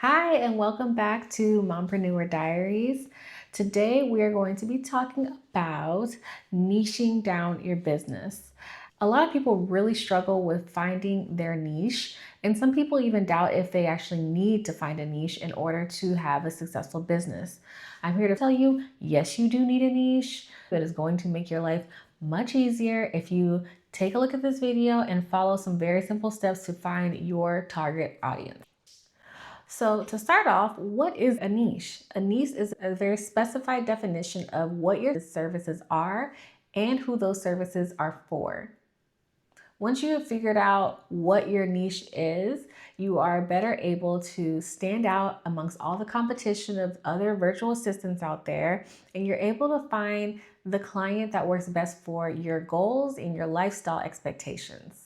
Hi, and welcome back to Mompreneur Diaries. Today, we are going to be talking about niching down your business. A lot of people really struggle with finding their niche, and some people even doubt if they actually need to find a niche in order to have a successful business. I'm here to tell you, yes, you do need a niche that is going to make your life much easier if you take a look at this video and follow some very simple steps to find your target audience. So to start off, what is a niche? A niche is a very specified definition of what your services are and who those services are for. Once you have figured out what your niche is, you are better able to stand out amongst all the competition of other virtual assistants out there, and you're able to find the client that works best for your goals and your lifestyle expectations.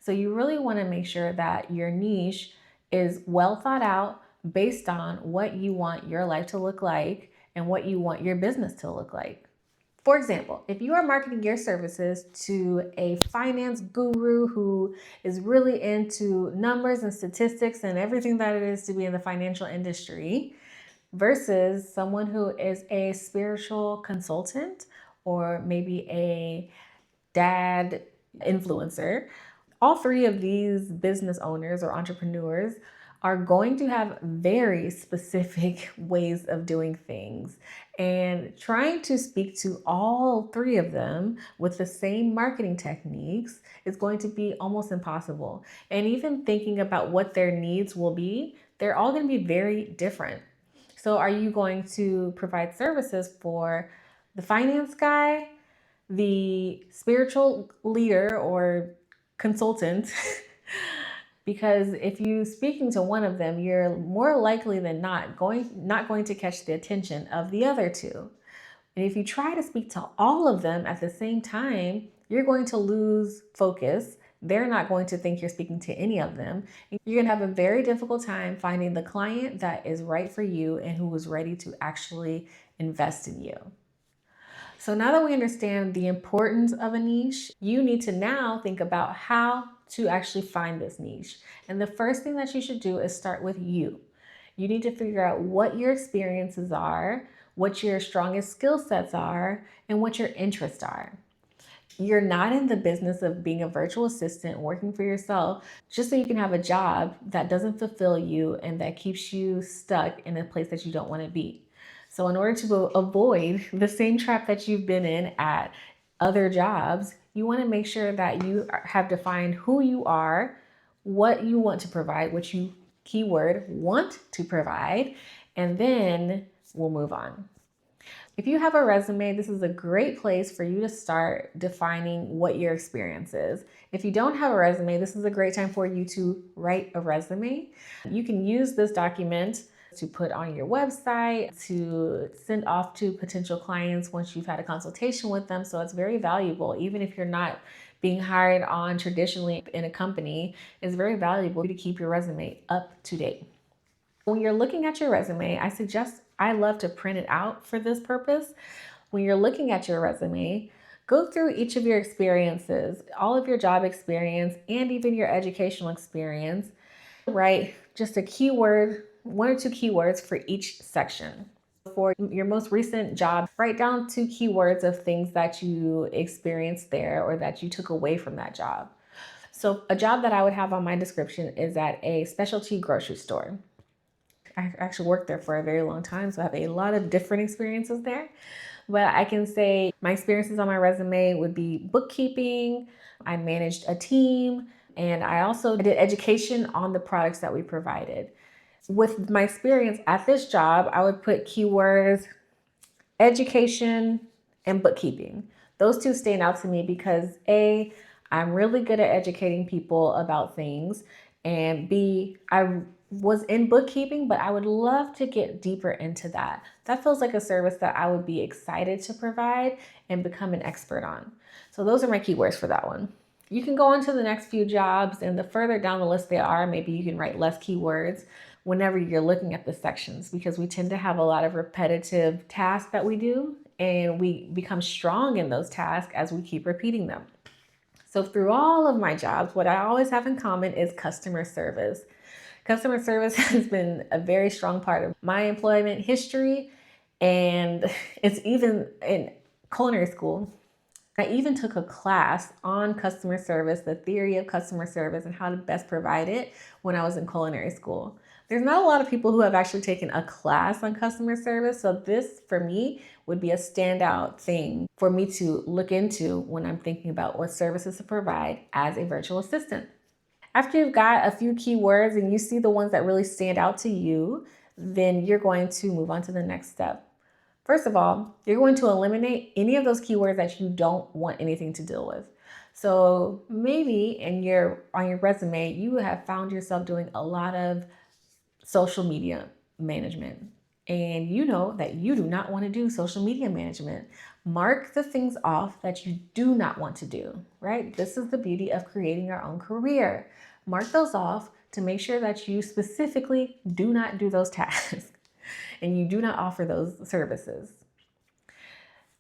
So you really want to make sure that your niche is well thought out based on what you want your life to look like and what you want your business to look like. For example, if you are marketing your services to a finance guru who is really into numbers and statistics and everything that it is to be in the financial industry, versus someone who is a spiritual consultant or maybe a dad influencer, all three of these business owners or entrepreneurs are going to have very specific ways of doing things. And trying to speak to all three of them with the same marketing techniques is going to be almost impossible. And even thinking about what their needs will be, they're all going to be very different. So, are you going to provide services for the finance guy, the spiritual leader or consultant? Because if you speaking to one of them, you're more likely than not going to catch the attention of the other two. And if you try to speak to all of them at the same time, you're going to lose focus. They're not going to think you're speaking to any of them. You're going to have a very difficult time finding the client that is right for you and who is ready to actually invest in you. So now that we understand the importance of a niche, you need to now think about how to actually find this niche. And the first thing that you should do is start with you. You need to figure out what your experiences are, what your strongest skill sets are, and what your interests are. You're not in the business of being a virtual assistant working for yourself just so you can have a job that doesn't fulfill you and that keeps you stuck in a place that you don't want to be. So, in order to avoid the same trap that you've been in at other jobs, you want to make sure that you have defined who you are, what you want to provide, which you keyword want to provide, and then we'll move on. If you have a resume, this is a great place for you to start defining what your experience is. If you don't have a resume, this is a great time for you to write a resume. You can use this document to put on your website, to send off to potential clients once you've had a consultation with them. So it's very valuable, even if you're not being hired on traditionally in a company. It's very valuable to keep your resume up to date. When you're looking at your resume, I love to print it out for this purpose. When you're looking at your resume, go through each of your experiences, all of your job experience, and even your educational experience. Write just a keyword, one or two keywords for each section. For your most recent job, write down 2 keywords of things that you experienced there or that you took away from that job. So, a job that I would have on my description is at a specialty grocery store. I actually worked there for a very long time, so I have a lot of different experiences there. But I can say my experiences on my resume would be bookkeeping, I managed a team, and I also did education on the products that we provided. With my experience at this job, I would put keywords education and bookkeeping. Those two stand out to me because A, I'm really good at educating people about things, and B, I was in bookkeeping, but I would love to get deeper into that. That feels like a service that I would be excited to provide and become an expert on. So those are my keywords for that one. You can go on to the next few jobs, and the further down the list they are, maybe you can write less keywords whenever you're looking at the sections, because we tend to have a lot of repetitive tasks that we do, and we become strong in those tasks as we keep repeating them. So through all of my jobs, what I always have in common is customer service. Customer service has been a very strong part of my employment history, and it's even in culinary school. I even took a class on customer service, the theory of customer service, and how to best provide it when I was in culinary school. There's not a lot of people who have actually taken a class on customer service, so this for me would be a standout thing for me to look into when I'm thinking about what services to provide as a virtual assistant. After you've got a few keywords and you see the ones that really stand out to you, then you're going to move on to the next step. First of all, you're going to eliminate any of those keywords that you don't want anything to deal with. So maybe on your resume, you have found yourself doing a lot of social media management, and you know that you do not want to do social media management. Mark the things off that you do not want to do, right? This is the beauty of creating your own career. Mark those off to make sure that you specifically do not do those tasks and you do not offer those services.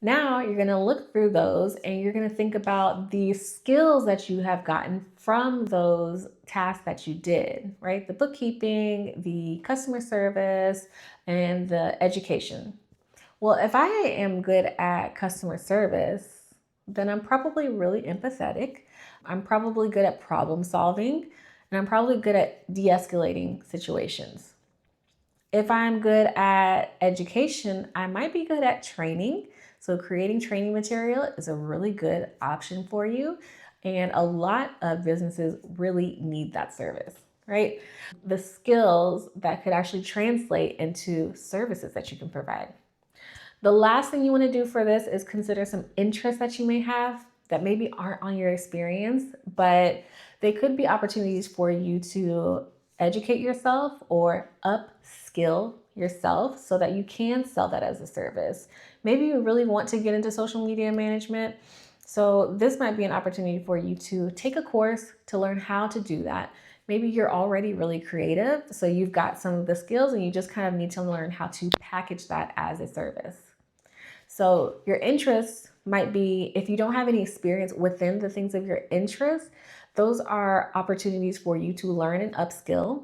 Now you're going to look through those and you're going to think about the skills that you have gotten from those tasks that you did, right? The bookkeeping, the customer service, and the education. Well, if I am good at customer service, then I'm probably really empathetic. I'm probably good at problem solving, and I'm probably good at de-escalating situations. If I'm good at education, I might be good at training. So creating training material is a really good option for you. And a lot of businesses really need that service, right? The skills that could actually translate into services that you can provide. The last thing you want to do for this is consider some interests that you may have that maybe aren't on your experience, but they could be opportunities for you to educate yourself or upskill yourself so that you can sell that as a service. Maybe you really want to get into social media management. So this might be an opportunity for you to take a course to learn how to do that. Maybe you're already really creative, so you've got some of the skills and you just kind of need to learn how to package that as a service. So your interests might be, if you don't have any experience within the things of your interest, those are opportunities for you to learn and upskill.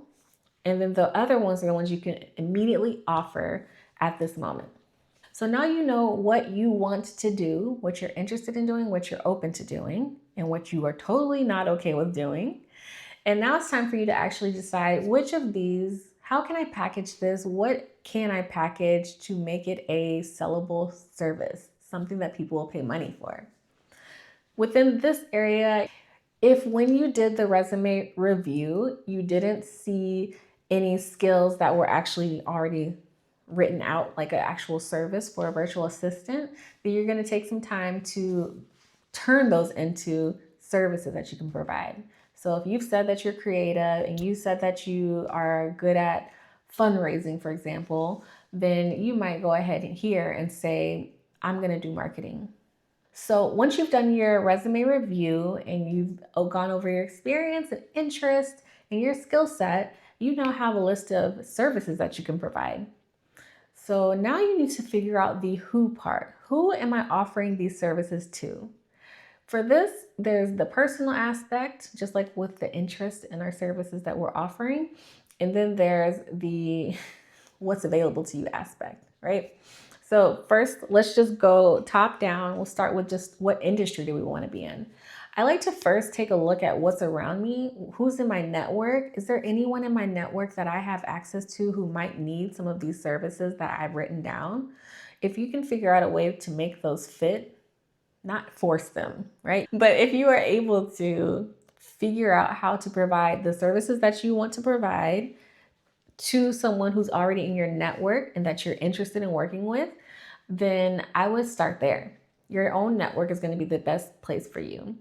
And then the other ones are the ones you can immediately offer at this moment. So now you know what you want to do, what you're interested in doing, what you're open to doing, and what you are totally not okay with doing. And now it's time for you to actually decide which of these, how can I package this? What can I package to make it a sellable service, something that people will pay money for? Within this area, if when you did the resume review, you didn't see any skills that were actually already written out, like an actual service for a virtual assistant, then you're going to take some time to turn those into services that you can provide. So if you've said that you're creative and you said that you are good at fundraising, for example, then you might go ahead here and say, I'm going to do marketing. So once you've done your resume review and you've gone over your experience and interest and your skill set, you now have a list of services that you can provide. So now you need to figure out the who part. Who am I offering these services to? For this, there's the personal aspect, just like with the interest in our services that we're offering. And then there's the what's available to you aspect, right? So first, let's just go top down. We'll start with just what industry do we want to be in. I like to first take a look at what's around me, who's in my network. Is there anyone in my network that I have access to who might need some of these services that I've written down? If you can figure out a way to make those fit, not force them, right? But if you are able to figure out how to provide the services that you want to provide to someone who's already in your network and that you're interested in working with, then I would start there. Your own network is going to be the best place for you.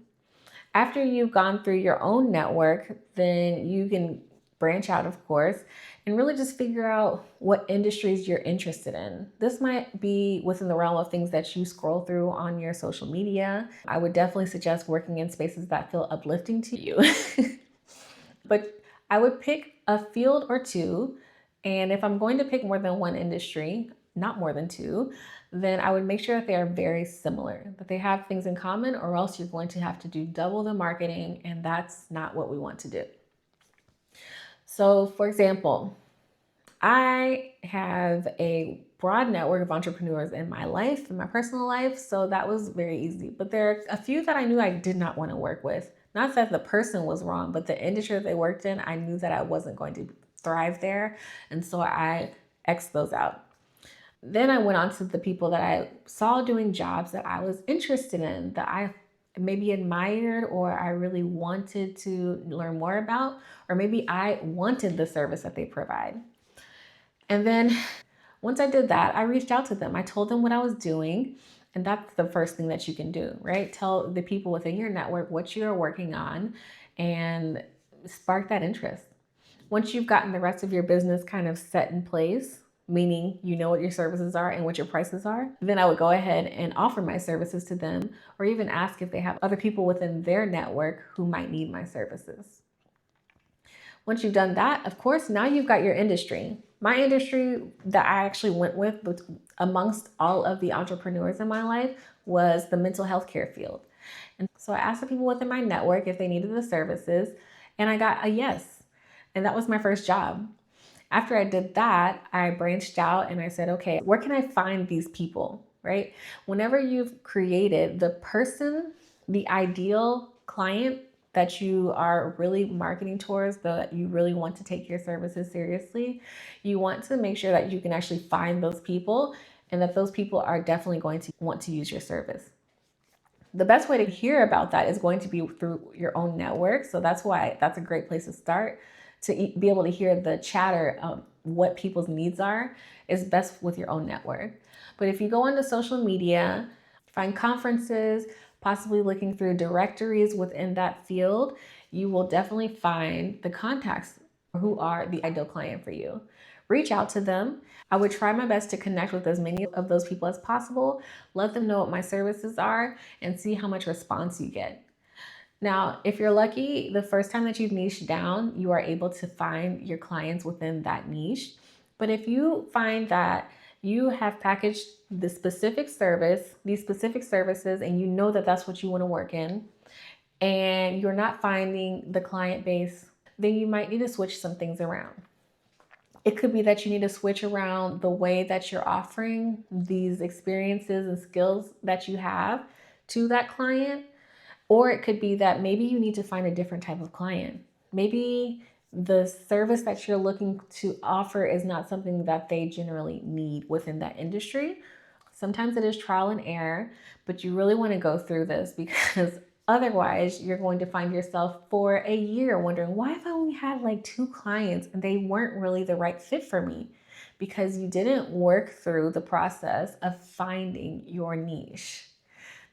After you've gone through your own network, then you can branch out, of course, and really just figure out what industries you're interested in. This might be within the realm of things that you scroll through on your social media. I would definitely suggest working in spaces that feel uplifting to you. But I would pick a field or two, and if I'm going to pick more than one industry, not more than two, then I would make sure that they are very similar, that they have things in common, or else you're going to have to do double the marketing, and that's not what we want to do. So, for example, I have a broad network of entrepreneurs in my life, in my personal life, so that was very easy. But there are a few that I knew I did not want to work with. Not that the person was wrong, but the industry that they worked in, I knew that I wasn't going to thrive there. And so I X'd those out. Then I went on to the people that I saw doing jobs that I was interested in, that I maybe admired or I really wanted to learn more about, or maybe I wanted the service that they provide. And then once I did that, I reached out to them. I told them what I was doing. And that's the first thing that you can do, right? Tell the people within your network what you're working on and spark that interest. Once you've gotten the rest of your business kind of set in place, meaning you know what your services are and what your prices are, then I would go ahead and offer my services to them, or even ask if they have other people within their network who might need my services. Once you've done that, of course, now you've got your industry. My industry that I actually went with amongst all of the entrepreneurs in my life was the mental health care field. And so I asked the people within my network if they needed the services, and I got a yes. And that was my first job. After I did that, I branched out and I said, okay, where can I find these people, right? Whenever you've created the person, the ideal client that you are really marketing towards, that you really want to take your services seriously, you want to make sure that you can actually find those people and that those people are definitely going to want to use your service. The best way to hear about that is going to be through your own network. So that's why that's a great place to start. To be able to hear the chatter of what people's needs are is best with your own network. But if you go onto social media, find conferences, possibly looking through directories within that field, you will definitely find the contacts who are the ideal client for you. Reach out to them. I would try my best to connect with as many of those people as possible, let them know what my services are, and see how much response you get. Now, if you're lucky, the first time that you've niched down, you are able to find your clients within that niche. But if you find that you have packaged the specific service, these specific services, and you know that that's what you want to work in, and you're not finding the client base, then you might need to switch some things around. It could be that you need to switch around the way that you're offering these experiences and skills that you have to that client. Or it could be that maybe you need to find a different type of client. Maybe the service that you're looking to offer is not something that they generally need within that industry. Sometimes it is trial and error, but you really want to go through this because otherwise you're going to find yourself for a year wondering, why have I only had like 2 clients and they weren't really the right fit for me? Because you didn't work through the process of finding your niche.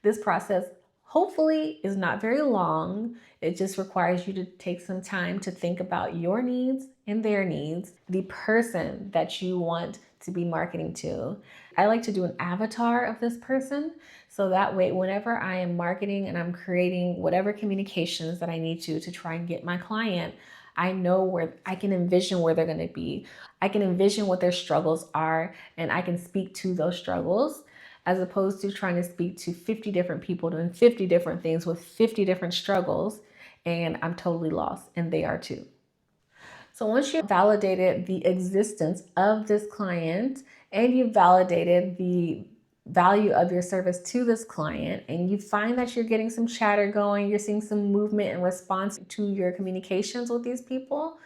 This process hopefully is not very long. It just requires you to take some time to think about your needs and their needs, the person that you want to be marketing to. I like to do an avatar of this person. So that way, whenever I am marketing and I'm creating whatever communications that I need to try and get my client, I know where I can envision where they're going to be. I can envision what their struggles are, and I can speak to those struggles, as opposed to trying to speak to 50 different people doing 50 different things with 50 different struggles, and I'm totally lost, and they are too. So once you've validated the existence of this client and you've validated the value of your service to this client, and you find that you're getting some chatter going, you're seeing some movement and response to your communications with these people,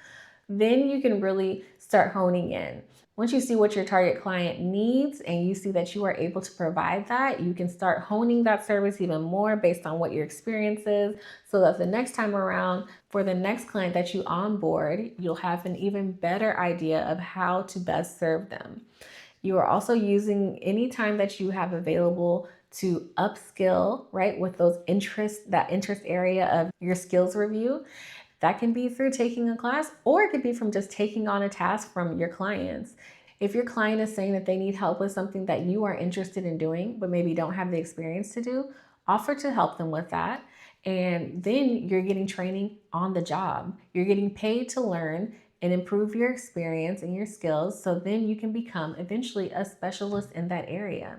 then you can really start honing in. Once you see what your target client needs and you see that you are able to provide that, you can start honing that service even more based on what your experience is, so that the next time around, for the next client that you onboard, you'll have an even better idea of how to best serve them. You are also using any time that you have available to upskill, right, with those interests, that interest area of your skills review. That can be through taking a class, or it could be from just taking on a task from your clients. If your client is saying that they need help with something that you are interested in doing, but maybe don't have the experience to do, offer to help them with that. And then you're getting training on the job. You're getting paid to learn and improve your experience and your skills, so then you can become eventually a specialist in that area.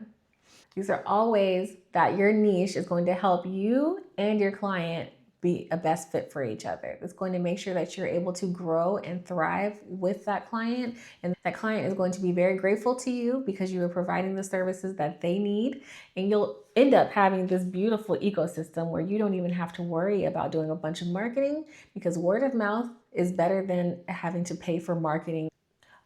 These are all ways that your niche is going to help you and your client be a best fit for each other. It's going to make sure that you're able to grow and thrive with that client. And that client is going to be very grateful to you because you are providing the services that they need. And you'll end up having this beautiful ecosystem where you don't even have to worry about doing a bunch of marketing, because word of mouth is better than having to pay for marketing.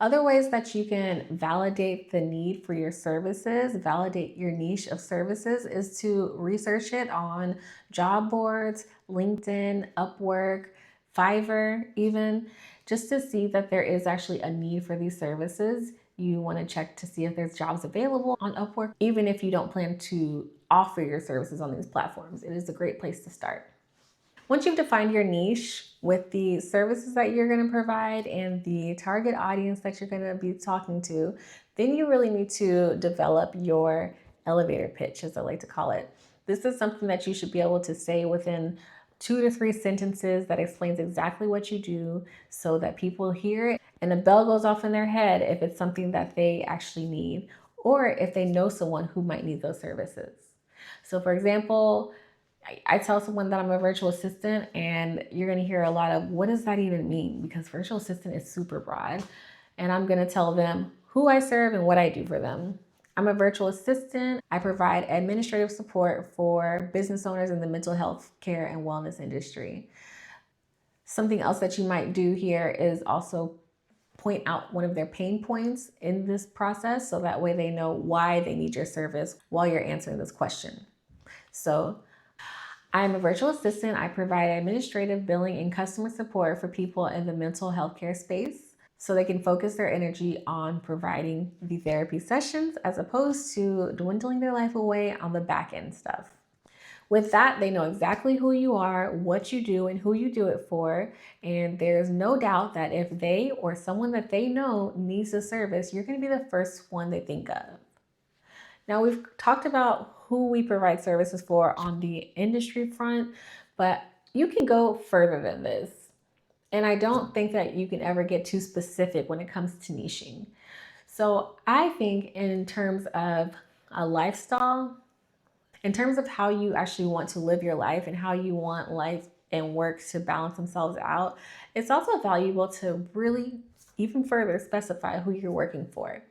Other ways that you can validate the need for your services, validate your niche of services, is to research it on job boards, LinkedIn, Upwork, Fiverr, even, just to see that there is actually a need for these services. You want to check to see if there's jobs available on Upwork, even if you don't plan to offer your services on these platforms. It is a great place to start. Once you've defined your niche with the services that you're going to provide and the target audience that you're going to be talking to, then you really need to develop your elevator pitch, as I like to call it. This is something that you should be able to say within 2 to 3 sentences that explains exactly what you do, so that people hear it and a bell goes off in their head if it's something that they actually need, or if they know someone who might need those services. So for example, I tell someone that I'm a virtual assistant, and you're going to hear a lot of, what does that even mean? Because virtual assistant is super broad. And I'm going to tell them who I serve and what I do for them. I'm a virtual assistant. I provide administrative support for business owners in the mental health care and wellness industry. Something else that you might do here is also point out one of their pain points in this process, so that way they know why they need your service while you're answering this question. So I'm a virtual assistant. I provide administrative, billing, and customer support for people in the mental health care space, so they can focus their energy on providing the therapy sessions as opposed to dwindling their life away on the back end stuff. With that, they know exactly who you are, what you do, and who you do it for. And there's no doubt that if they or someone that they know needs a service, you're going to be the first one they think of. Now, we've talked about who we provide services for on the industry front, but you can go further than this. And I don't think that you can ever get too specific when it comes to niching. So I think in terms of a lifestyle, in terms of how you actually want to live your life and how you want life and work to balance themselves out, it's also valuable to really even further specify who you're working for.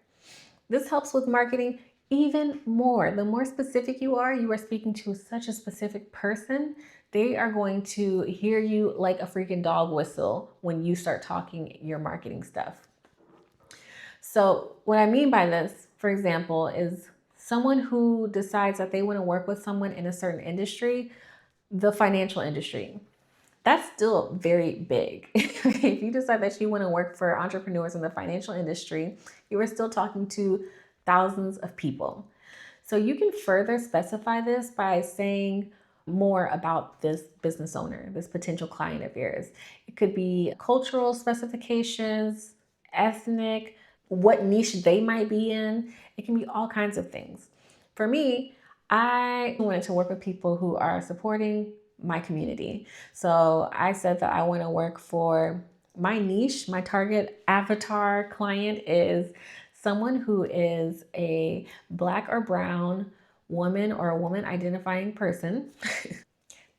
This helps with marketing even more. The more specific you are speaking to such a specific person. They are going to hear you like a freaking dog whistle when you start talking your marketing stuff. So what I mean by this, for example, is someone who decides that they want to work with someone in a certain industry, the financial industry. That's still very big. If you decide that you want to work for entrepreneurs in the financial industry, you are still talking to thousands of people. So you can further specify this by saying more about this business owner, this potential client of yours. It could be cultural specifications, ethnic, what niche they might be in. It can be all kinds of things. For me, I wanted to work with people who are supporting my community. So I said that I want to work for my niche. My target avatar client is someone who is a Black or brown woman or a woman identifying person.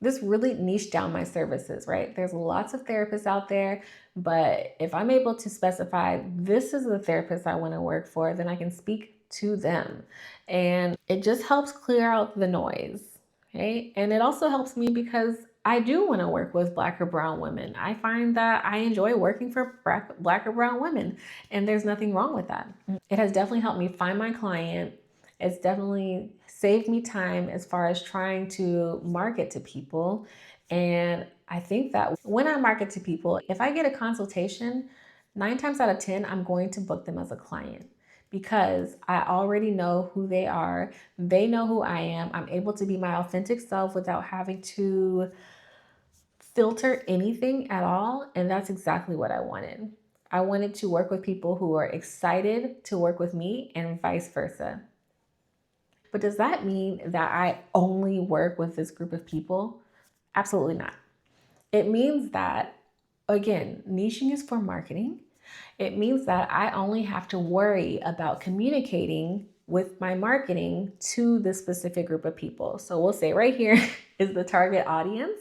This really niched down my services, right? There's lots of therapists out there, but if I'm able to specify this is the therapist I want to work for, then I can speak to them. And it just helps clear out the noise, okay? And it also helps me because I do want to work with Black or brown women. I find that I enjoy working for Black or brown women, and there's nothing wrong with that. It has definitely helped me find my client. It's definitely saved me time as far as trying to market to people. And I think that when I market to people, if I get a consultation, 9 times out of 10, I'm going to book them as a client because I already know who they are. They know who I am. I'm able to be my authentic self without having to filter anything at all. And that's exactly what I wanted. I wanted to work with people who are excited to work with me and vice versa. But does that mean that I only work with this group of people? Absolutely not. It means that, again, niching is for marketing. It means that I only have to worry about communicating with my marketing to this specific group of people. So we'll say right here is the target audience.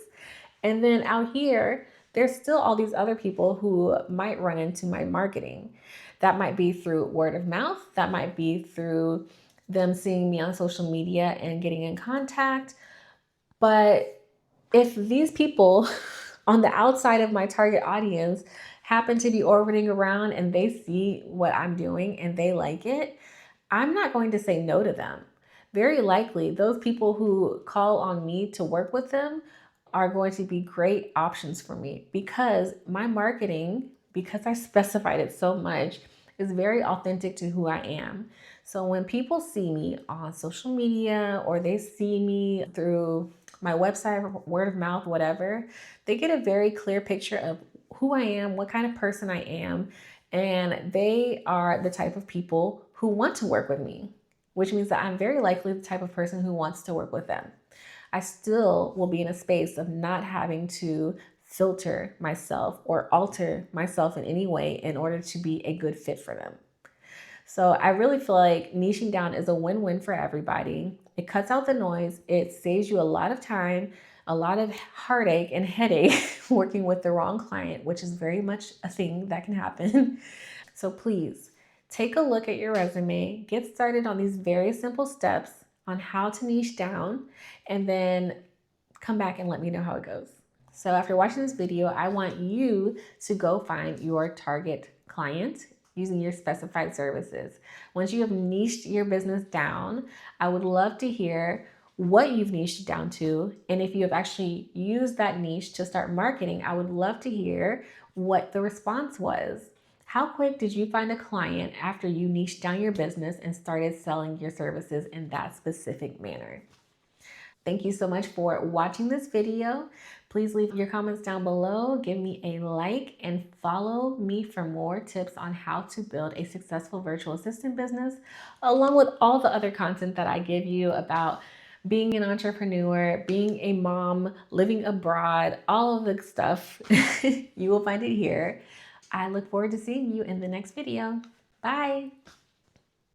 And then out here, there's still all these other people who might run into my marketing. That might be through word of mouth, that might be through them seeing me on social media and getting in contact. But if these people on the outside of my target audience happen to be orbiting around and they see what I'm doing and they like it, I'm not going to say no to them. Very likely, those people who call on me to work with them are going to be great options for me because my marketing, because I specified it so much, is very authentic to who I am. So when people see me on social media or they see me through my website, word of mouth, whatever, they get a very clear picture of who I am, what kind of person I am, and they are the type of people who want to work with me, which means that I'm very likely the type of person who wants to work with them. I still will be in a space of not having to filter myself or alter myself in any way in order to be a good fit for them. So I really feel like niching down is a win-win for everybody. It cuts out the noise. It saves you a lot of time, a lot of heartache and headache working with the wrong client, which is very much a thing that can happen. So please take a look at your resume, get started on these very simple steps on how to niche down, and then come back and let me know how it goes. So after watching this video, I want you to go find your target client using your specified services. Once you have niched your business down, I would love to hear what you've niched down to. And if you have actually used that niche to start marketing, I would love to hear what the response was. How quick did you find a client after you niched down your business and started selling your services in that specific manner? Thank you so much for watching this video. Please leave your comments down below, give me a like, and follow me for more tips on how to build a successful virtual assistant business, along with all the other content that I give you about being an entrepreneur, being a mom, living abroad, all of the stuff. You will find it here. I look forward to seeing you in the next video. Bye.